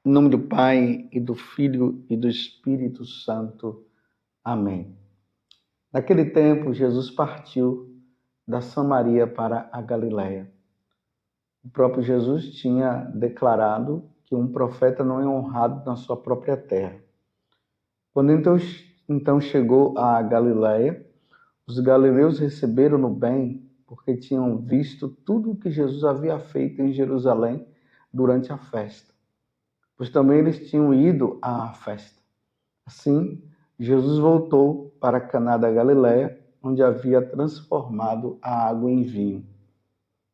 Em nome do Pai, e do Filho, e do Espírito Santo. Amém. Naquele tempo, Jesus partiu da Samaria para a Galiléia. O próprio Jesus tinha declarado que um profeta não é honrado na sua própria terra. Quando então chegou a Galiléia, os galileus receberam-no bem, porque tinham visto tudo o que Jesus havia feito em Jerusalém durante a festa, pois também eles tinham ido à festa. Assim, Jesus voltou para Caná da Galiléia, onde havia transformado a água em vinho.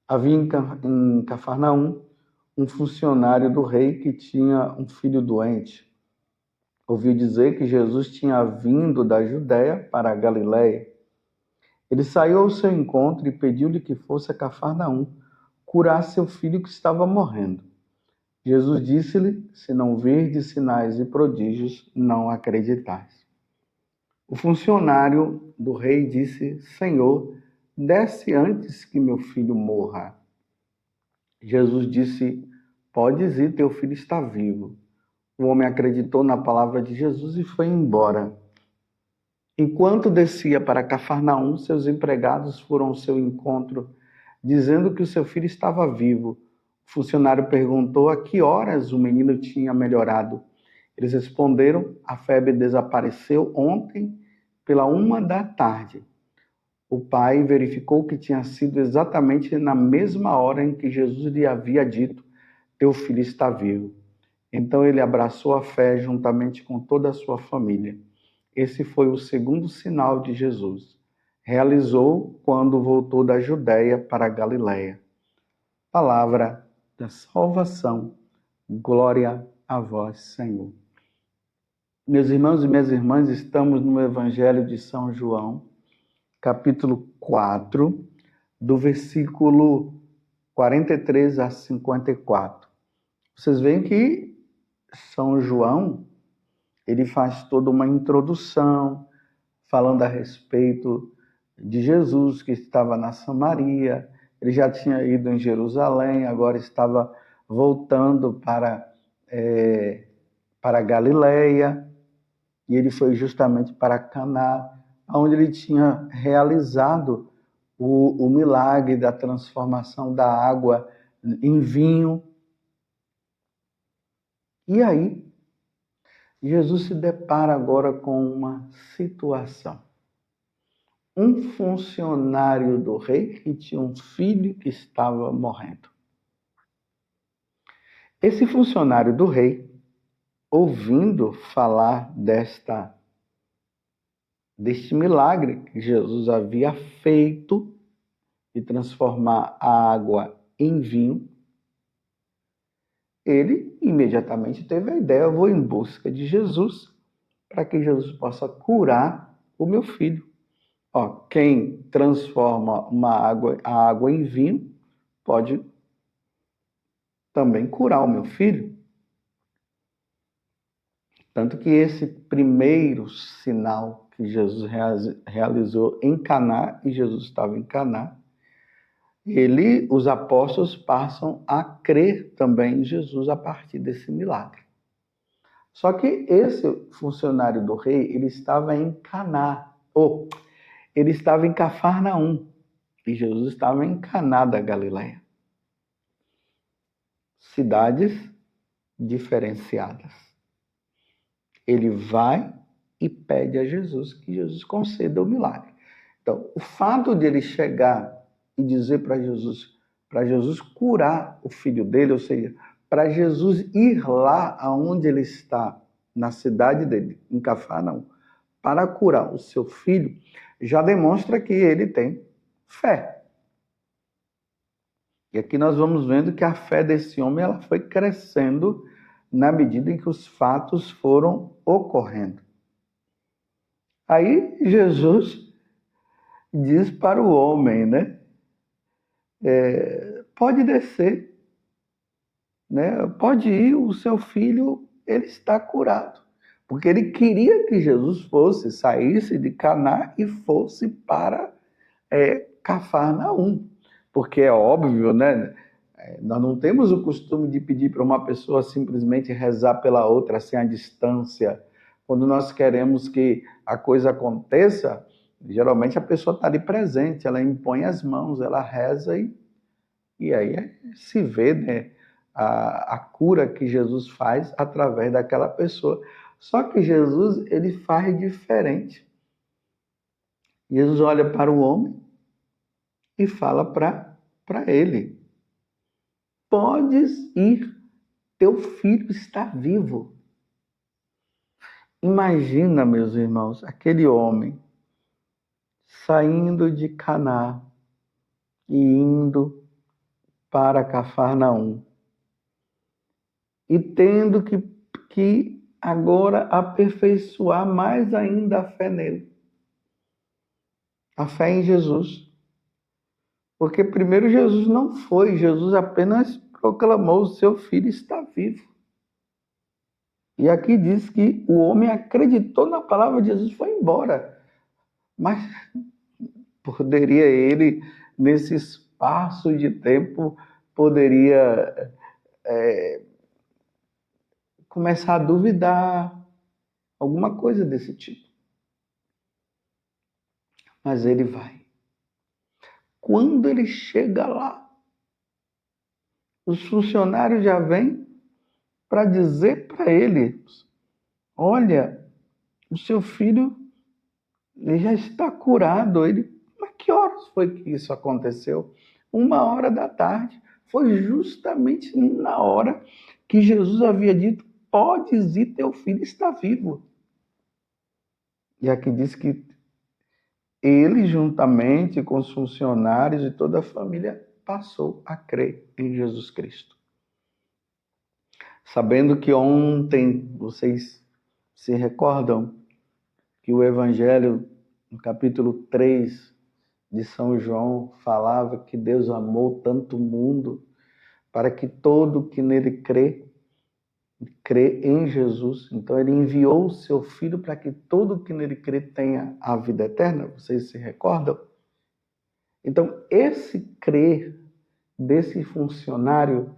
Havia em Cafarnaum um funcionário do rei que tinha um filho doente. Ouviu dizer que Jesus tinha vindo da Judéia para a Galiléia. Ele saiu ao seu encontro e pediu-lhe que fosse a Cafarnaum curar seu filho que estava morrendo. Jesus disse-lhe: se não virdes sinais e prodígios, não acreditais. O funcionário do rei disse: Senhor, desce antes que meu filho morra. Jesus disse: podes ir, teu filho está vivo. O homem acreditou na palavra de Jesus e foi embora. Enquanto descia para Cafarnaum, seus empregados foram ao seu encontro, dizendo que o seu filho estava vivo. O funcionário perguntou a que horas o menino tinha melhorado. Eles responderam: a febre desapareceu ontem pela 1 da tarde. O pai verificou que tinha sido exatamente na mesma hora em que Jesus lhe havia dito: teu filho está vivo. Então ele abraçou a fé juntamente com toda a sua família. Esse foi o segundo sinal de Jesus. Realizou quando voltou da Judéia para a Galiléia. Palavra da salvação. Glória a vós, Senhor. Meus irmãos e minhas irmãs, estamos no Evangelho de São João, capítulo 4, do versículo 43 a 54. Vocês veem que São João, ele faz toda uma introdução, falando a respeito de Jesus, que estava na Samaria. Ele já tinha ido em Jerusalém, agora estava voltando para Galiléia, e ele foi justamente para Caná, onde ele tinha realizado o milagre da transformação da água em vinho. E aí, Jesus se depara agora com uma situação. Um funcionário do rei que tinha um filho que estava morrendo. Esse funcionário do rei, ouvindo falar deste milagre que Jesus havia feito de transformar a água em vinho, ele imediatamente teve a ideia: eu vou em busca de Jesus para que Jesus possa curar o meu filho. Quem transforma a água em vinho pode também curar o meu filho. Tanto que esse primeiro sinal que Jesus realizou em Caná, e Jesus estava em Caná, os apóstolos passam a crer também em Jesus a partir desse milagre. Só que esse funcionário do rei, ele estava em Caná, ele estava em Cafarnaum, e Jesus estava em Caná da Galiléia. Cidades diferenciadas. Ele vai e pede a Jesus que Jesus conceda o milagre. Então, o fato de ele chegar e dizer para Jesus curar o filho dele, ou seja, para Jesus ir lá aonde ele está, na cidade dele, em Cafarnaum, para curar o seu filho, já demonstra que ele tem fé. E aqui nós vamos vendo que a fé desse homem ela foi crescendo na medida em que os fatos foram ocorrendo. Aí Jesus diz para o homem, né? Pode descer, né? Pode ir, o seu filho ele está curado. Porque ele queria que Jesus saísse de Caná e fosse para Cafarnaum. Porque é óbvio, né? Nós não temos o costume de pedir para uma pessoa simplesmente rezar pela outra, assim, à distância. Quando nós queremos que a coisa aconteça, geralmente a pessoa está ali presente, ela impõe as mãos, ela reza e aí se vê, né, a cura que Jesus faz através daquela pessoa. Só que Jesus, ele faz diferente. Jesus olha para o homem e fala para ele: podes ir, teu filho está vivo. Imagina, meus irmãos, aquele homem saindo de Caná e indo para Cafarnaum e tendo que agora aperfeiçoar mais ainda a fé nele, a fé em Jesus. Porque primeiro Jesus não foi, Jesus apenas proclamou: o seu filho está vivo. E aqui diz que o homem acreditou na palavra de Jesus e foi embora. Mas poderia ele, nesse espaço de tempo, poderia começar a duvidar, alguma coisa desse tipo. Mas ele vai. Quando ele chega lá, os funcionários já vêm para dizer para ele: olha, o seu filho ele já está curado. Ele, mas que horas foi que isso aconteceu? 1h da tarde. Foi justamente na hora que Jesus havia dito: podes ir, teu filho está vivo. E aqui diz que ele, juntamente com os funcionários e toda a família, passou a crer em Jesus Cristo. Sabendo que ontem, vocês se recordam, que o Evangelho, no capítulo 3 de São João, falava que Deus amou tanto o mundo para que todo que nele crê em Jesus. Então ele enviou o seu Filho para que todo que nele crê tenha a vida eterna. Vocês se recordam? Então esse crer desse funcionário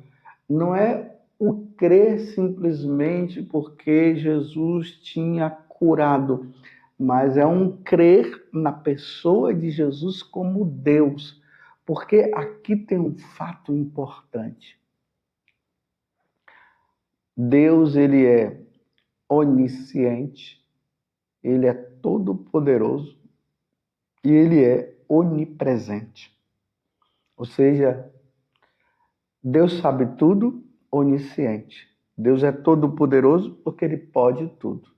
não é o crer simplesmente porque Jesus tinha curado, mas é um crer na pessoa de Jesus como Deus. Porque aqui tem um fato importante. Deus, ele é onisciente, ele é todo-poderoso e ele é onipresente. Ou seja, Deus sabe tudo, onisciente. Deus é todo-poderoso porque ele pode tudo.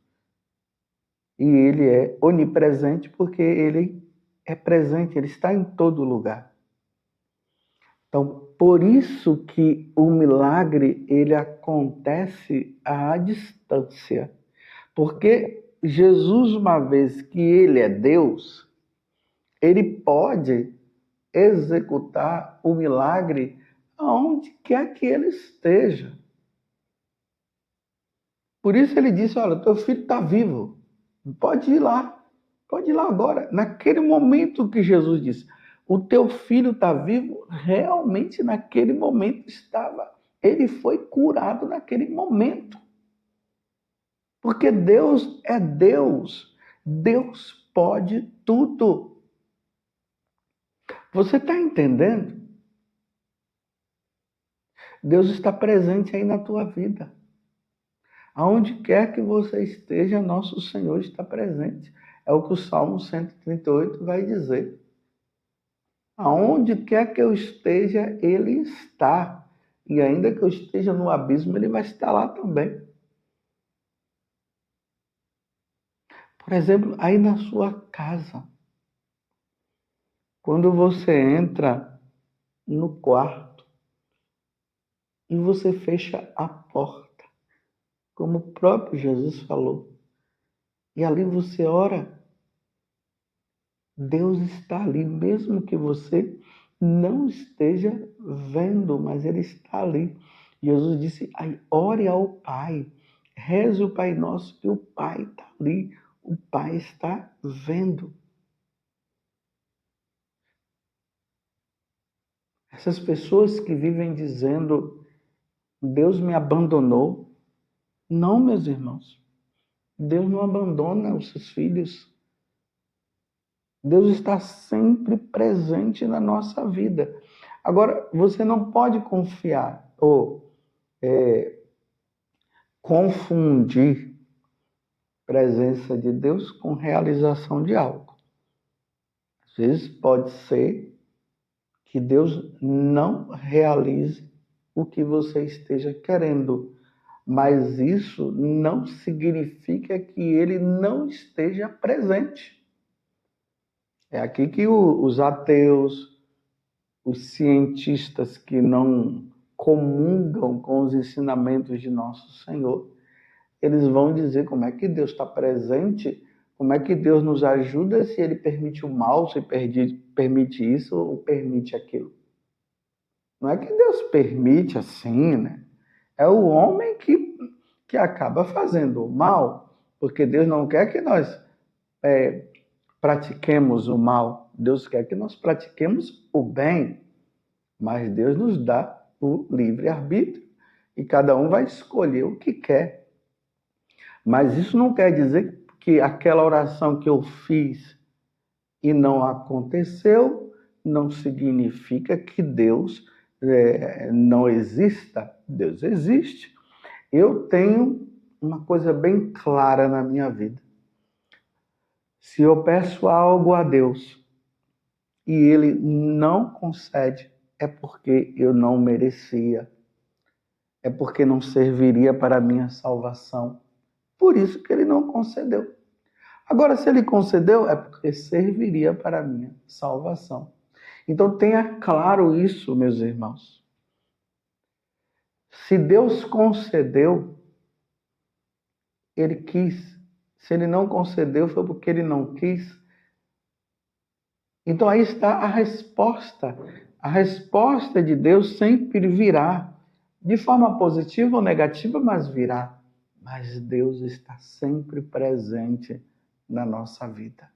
E ele é onipresente porque ele é presente, ele está em todo lugar. Então, por isso que o milagre ele acontece à distância. Porque Jesus, uma vez que ele é Deus, ele pode executar o milagre aonde quer que ele esteja. Por isso ele disse: olha, teu filho está vivo, pode ir lá agora. Naquele momento que Jesus disse: o teu filho está vivo, realmente naquele momento estava. Ele foi curado naquele momento. Porque Deus é Deus. Deus pode tudo. Você está entendendo? Deus está presente aí na tua vida. Aonde quer que você esteja, nosso Senhor está presente. É o que o Salmo 138 vai dizer. Aonde quer que eu esteja, Ele está. E ainda que eu esteja no abismo, Ele vai estar lá também. Por exemplo, aí na sua casa. Quando você entra no quarto e você fecha a porta, como o próprio Jesus falou, e ali você ora, Deus está ali, mesmo que você não esteja vendo, mas Ele está ali. Jesus disse: ore ao Pai, reze o Pai Nosso, que o Pai está ali, o Pai está vendo. Essas pessoas que vivem dizendo, Deus me abandonou. Não, meus irmãos. Deus não abandona os seus filhos. Deus está sempre presente na nossa vida. Agora, você não pode confiar ou confundir presença de Deus com realização de algo. Às vezes pode ser que Deus não realize o que você esteja querendo, mas isso não significa que ele não esteja presente. É aqui que os ateus, os cientistas que não comungam com os ensinamentos de nosso Senhor, eles vão dizer como é que Deus está presente, como é que Deus nos ajuda se Ele permite o mal, se permite isso ou permite aquilo. Não é que Deus permite assim, né? É o homem que acaba fazendo o mal, porque Deus não quer que nós pratiquemos o mal. Deus quer que nós pratiquemos o bem, mas Deus nos dá o livre-arbítrio e cada um vai escolher o que quer. Mas isso não quer dizer que aquela oração que eu fiz e não aconteceu, não significa que Deus não exista. Deus existe. Eu tenho uma coisa bem clara na minha vida. Se eu peço algo a Deus e Ele não concede, é porque eu não merecia. É porque não serviria para a minha salvação. Por isso que Ele não concedeu. Agora, se Ele concedeu, é porque serviria para a minha salvação. Então, tenha claro isso, meus irmãos. Se Deus concedeu, Ele quis. Se Ele não concedeu, foi porque Ele não quis. Então, aí está a resposta. A resposta de Deus sempre virá. De forma positiva ou negativa, mas virá. Mas Deus está sempre presente na nossa vida.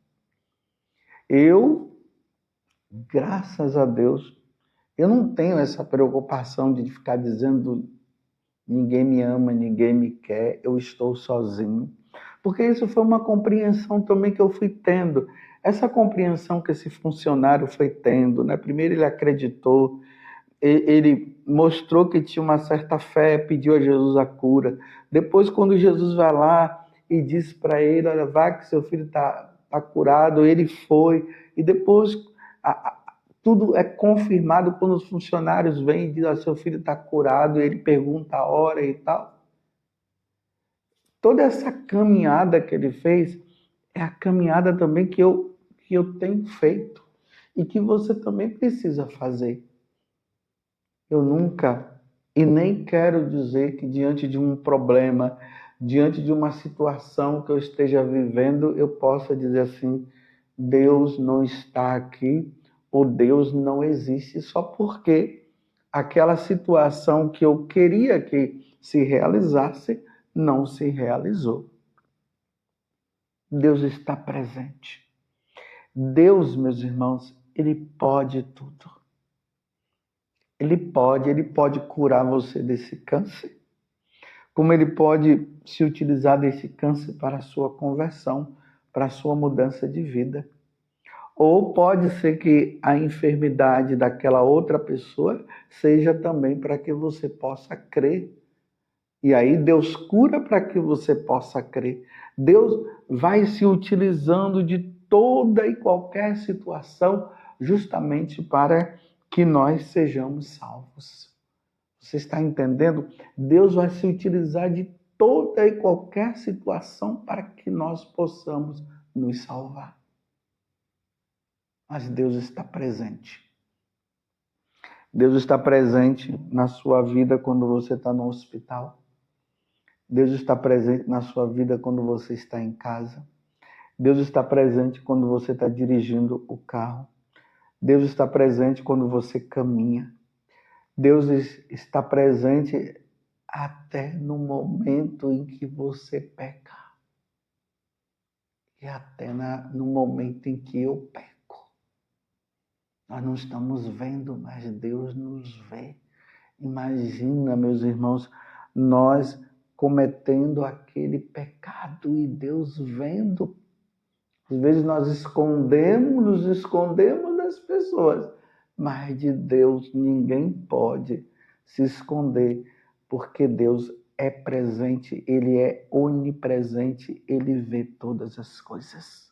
Graças a Deus, eu não tenho essa preocupação de ficar dizendo ninguém me ama, ninguém me quer, eu estou sozinho. Porque isso foi uma compreensão também que eu fui tendo. Essa compreensão que esse funcionário foi tendo, né? Primeiro ele acreditou, ele mostrou que tinha uma certa fé, pediu a Jesus a cura. Depois, quando Jesus vai lá e diz para ele, olha, vai que seu filho está curado, ele foi. E depois tudo é confirmado quando os funcionários vêm e dizem, ah, seu filho está curado, e ele pergunta a hora e tal. Toda essa caminhada que ele fez é a caminhada também que eu tenho feito e que você também precisa fazer. Eu nunca, e nem quero dizer que diante de um problema, diante de uma situação que eu esteja vivendo, eu possa dizer assim, Deus não está aqui, ou Deus não existe, só porque aquela situação que eu queria que se realizasse, não se realizou. Deus está presente. Deus, meus irmãos, Ele pode tudo. Ele pode curar você desse câncer, como ele pode se utilizar desse câncer para a sua conversão, para a sua mudança de vida. Ou pode ser que a enfermidade daquela outra pessoa seja também para que você possa crer. E aí Deus cura para que você possa crer. Deus vai se utilizando de toda e qualquer situação justamente para que nós sejamos salvos. Você está entendendo? Deus vai se utilizar de toda e qualquer situação para que nós possamos nos salvar. Mas Deus está presente. Deus está presente na sua vida quando você está no hospital. Deus está presente na sua vida quando você está em casa. Deus está presente quando você está dirigindo o carro. Deus está presente quando você caminha. Deus está presente até no momento em que você peca. E até no momento em que eu peco. Nós não estamos vendo, mas Deus nos vê. Imagina, meus irmãos, nós cometendo aquele pecado e Deus vendo. Às vezes nós nos escondemos das pessoas, mas de Deus ninguém pode se esconder, porque Deus é presente, Ele é onipresente, Ele vê todas as coisas.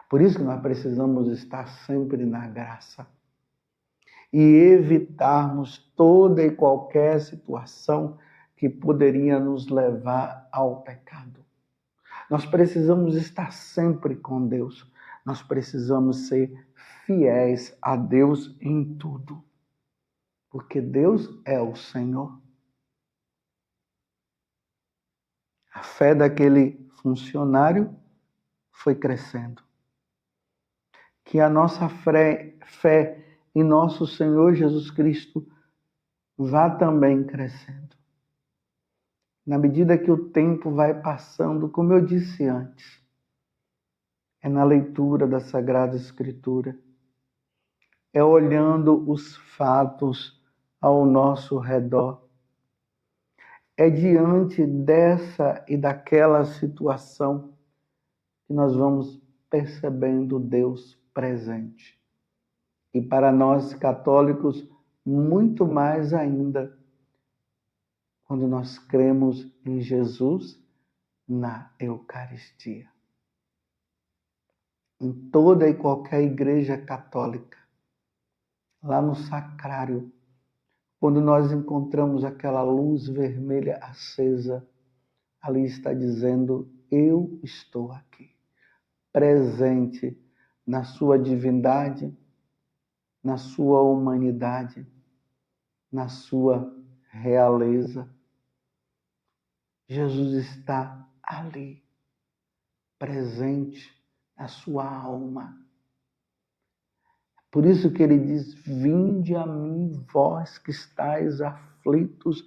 Por isso que nós precisamos estar sempre na graça e evitarmos toda e qualquer situação que poderia nos levar ao pecado. Nós precisamos estar sempre com Deus. Nós precisamos ser fiéis a Deus em tudo. Porque Deus é o Senhor. A fé daquele funcionário foi crescendo. Que a nossa fé em nosso Senhor Jesus Cristo vá também crescendo. Na medida que o tempo vai passando, como eu disse antes, é na leitura da Sagrada Escritura, é olhando os fatos ao nosso redor, é diante dessa e daquela situação que nós vamos percebendo Deus presente. E para nós católicos, muito mais ainda, quando nós cremos em Jesus na Eucaristia. Em toda e qualquer igreja católica, lá no sacrário, quando nós encontramos aquela luz vermelha acesa, ali está dizendo: eu estou aqui, presente na sua divindade, na sua humanidade, na sua realeza. Jesus está ali, presente na sua alma. Por isso que ele diz: vinde a mim, vós que estáis aflitos,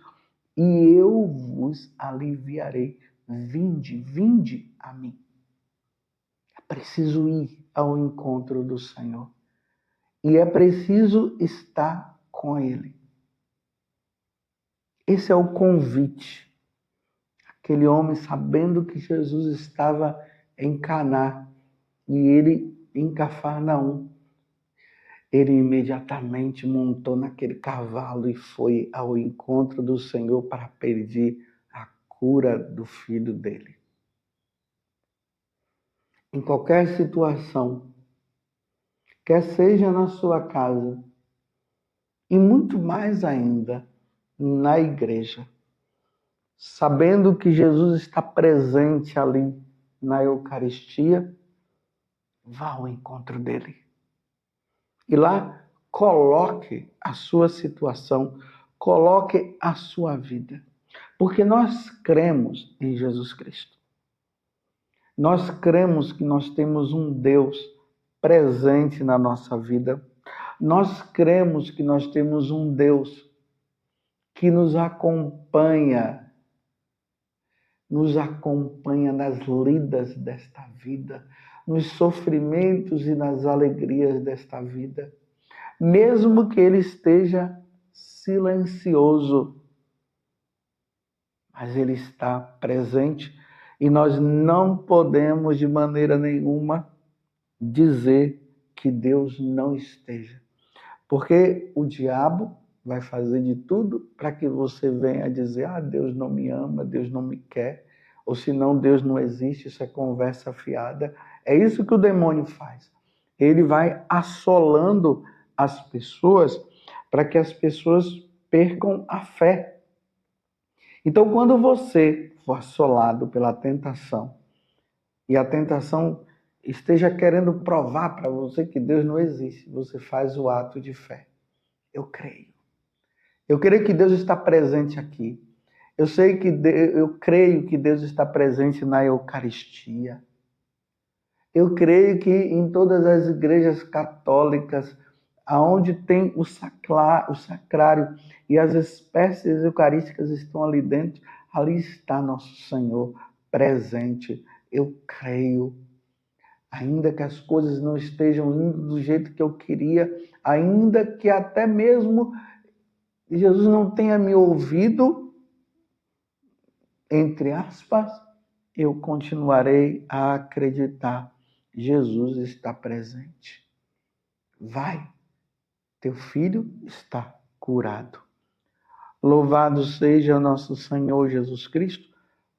e eu vos aliviarei. Vinde a mim. É preciso ir ao encontro do Senhor. E é preciso estar com Ele. Esse é o convite. Aquele homem, sabendo que Jesus estava em Caná e ele em Cafarnaum, ele imediatamente montou naquele cavalo e foi ao encontro do Senhor para pedir a cura do filho dele. Em qualquer situação, quer seja na sua casa, e muito mais ainda na igreja, sabendo que Jesus está presente ali na Eucaristia, vá ao encontro dele. E lá coloque a sua situação, coloque a sua vida. Porque nós cremos em Jesus Cristo. Nós cremos que nós temos um Deus presente na nossa vida. Nós cremos que nós temos um Deus que nos acompanha nas lidas desta vida, nos sofrimentos e nas alegrias desta vida, mesmo que ele esteja silencioso, mas ele está presente e nós não podemos de maneira nenhuma dizer que Deus não esteja, porque o diabo vai fazer de tudo para que você venha dizer: ah, Deus não me ama, Deus não me quer, ou senão Deus não existe, isso é conversa fiada. É isso que o demônio faz. Ele vai assolando as pessoas para que as pessoas percam a fé. Então, quando você for assolado pela tentação, e a tentação esteja querendo provar para você que Deus não existe, você faz o ato de fé. Eu creio. Eu creio que Deus está presente aqui. Eu creio que Deus está presente na Eucaristia. Eu creio que em todas as igrejas católicas, aonde tem o sacrário e as espécies eucarísticas estão ali dentro, ali está nosso Senhor presente. Eu creio. ainda que as coisas não estejam indo do jeito que eu queria, ainda que até mesmo Jesus não tenha me ouvido, entre aspas, eu continuarei a acreditar. Jesus está presente. Vai, teu filho está curado. Louvado seja nosso Senhor Jesus Cristo,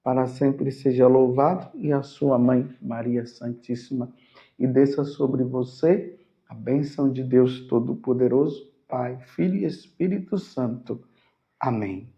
para sempre seja louvado, e a sua mãe, Maria Santíssima. E desça sobre você a bênção de Deus Todo-Poderoso, Pai, Filho e Espírito Santo. Amém.